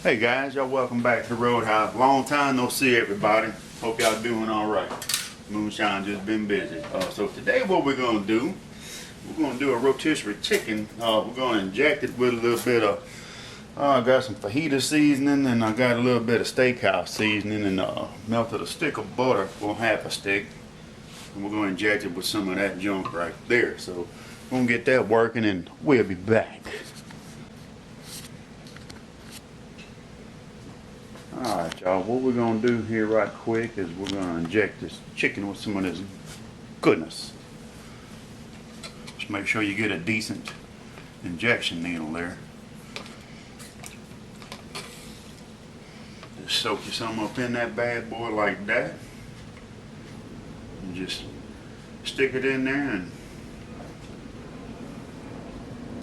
Hey guys, y'all welcome back to Roadhouse. Long time no see everybody. Hope y'all doing alright. Moonshine just been busy. So today what we're going to do, we're going to do a rotisserie chicken. We're going to inject it with a little bit of, I got some fajita seasoning and I got a little bit of steakhouse seasoning and melted a stick of butter, well half a stick. And we're going to inject it with some of that junk right there. So we're going to get that working and we'll be back. Alright y'all, what we're going to do here right quick is we're going to inject this chicken with some of this goodness. Just make sure you get a decent injection needle there. Just soak you some up in that bad boy like that. And just stick it in there and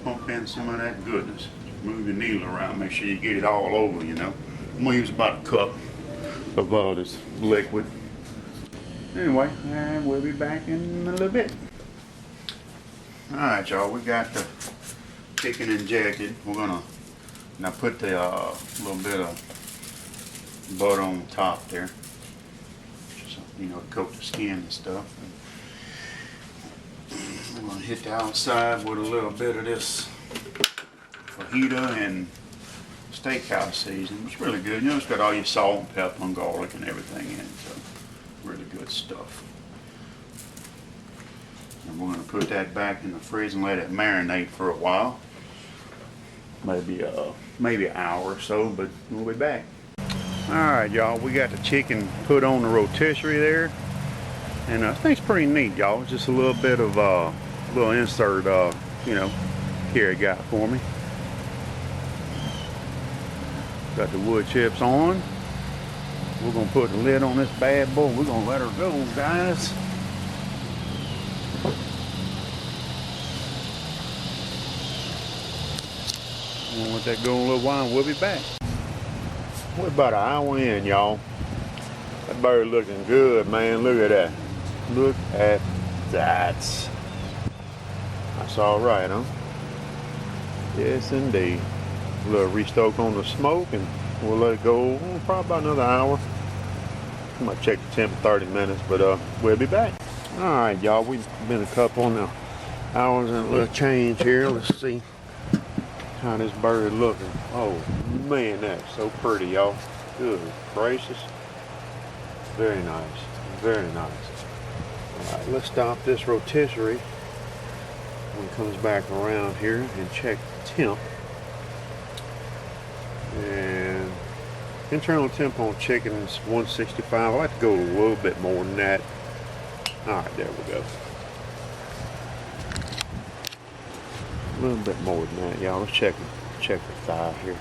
pump in some of that goodness. Move your needle around, make sure you get it all over, you know. I'm going to use about a cup of this liquid. Anyway, and we'll be back in a little bit. Alright y'all, we got the chicken injected. We're going to now put the little bit of butter on the top there. Just, you know, coat the skin and stuff. And I'm going to hit the outside with a little bit of this fajita and steakhouse seasoning. It's really good. You know, it's got all your salt and pepper and garlic and everything in it, so really good stuff. And we're going to put that back in the fridge and let it marinate for a while. Maybe an hour or so, but we'll be back. Alright y'all, we got the chicken put on the rotisserie there. And I think it's pretty neat, y'all. Just a little bit of little insert, you know, Cary got for me. Got the wood chips on. We're going to put the lid on this bad boy. We're going to let her go, guys. We're going to let that go a little while and we'll be back. We're about an hour in, y'all. That bird looking good, man. Look at that. Look at that. That's all right, huh? Yes, indeed. A little restoke on the smoke and we'll let it go probably about another hour. I might check the temp 30 minutes, but we'll be back. Alright y'all, we've been a couple now hours and a little change here. Let's see how this bird looking. Oh man, that's so pretty, y'all. Good gracious. Very nice. Very nice. Alright, let's stop this rotisserie when it comes back around here and check the temp. And internal temp on chicken is 165. I like to go a little bit more than that. Alright, there we go. A little bit more than that, y'all. Let's check the thigh here.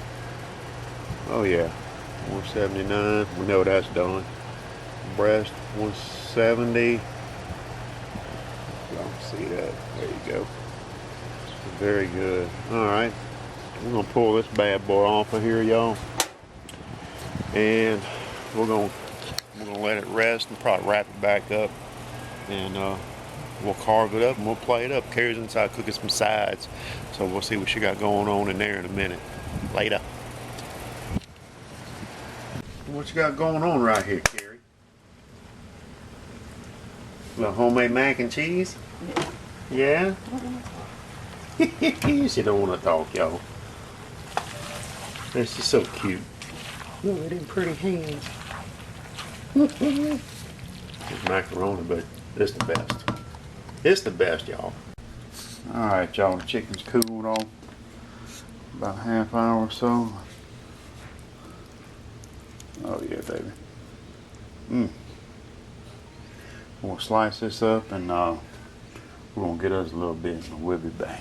Oh yeah, 179. We know that's done. Breast 170. Y'all see that? There you go. Very good. Alright. We're going to pull this bad boy off of here, y'all. And we're going to let it rest and probably wrap it back up. And we'll carve it up and we'll play it up. Cary's inside cooking some sides. So we'll see what she got going on in there in a minute. Later. What you got going on right here, Cary? A little homemade mac and cheese? Yeah? She don't want to talk, y'all. This is so cute. Look at them pretty hands. It's macaroni, but it's the best. It's the best, y'all. Alright, y'all. The chicken's cooled off about a half hour or so. Oh, yeah, baby. I'm going to slice this up and we're going to get us a little bit and we'll be back.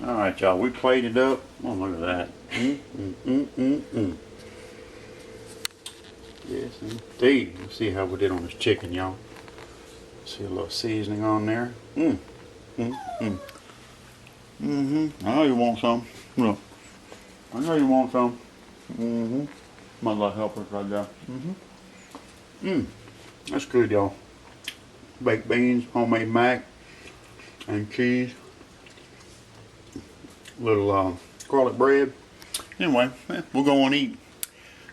Alright y'all, we plated up. Oh, look at that. Yes, indeed. Let's see how we did on this chicken, y'all. See a little seasoning on there. I know you want some. Look. I know you want some. My little helpers right there. That's good, y'all. Baked beans, homemade mac, and cheese. Little garlic bread, Anyway, we're going to eat.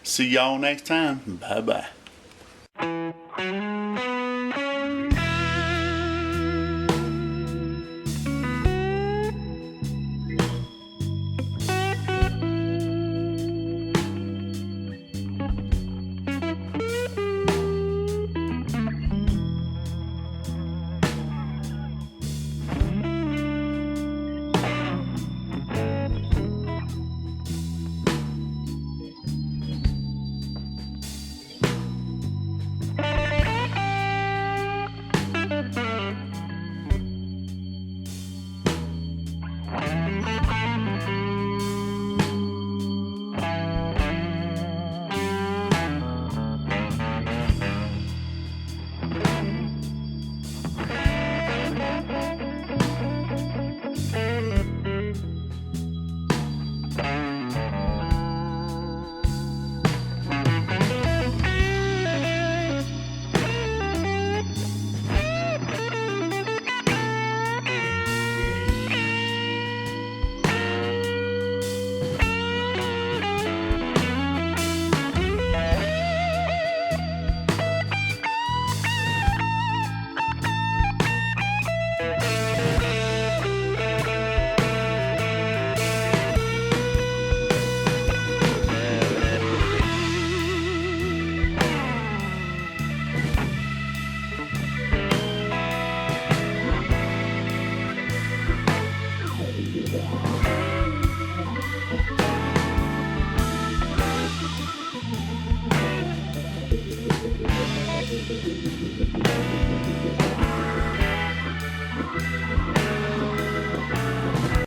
See y'all next time. Bye-bye.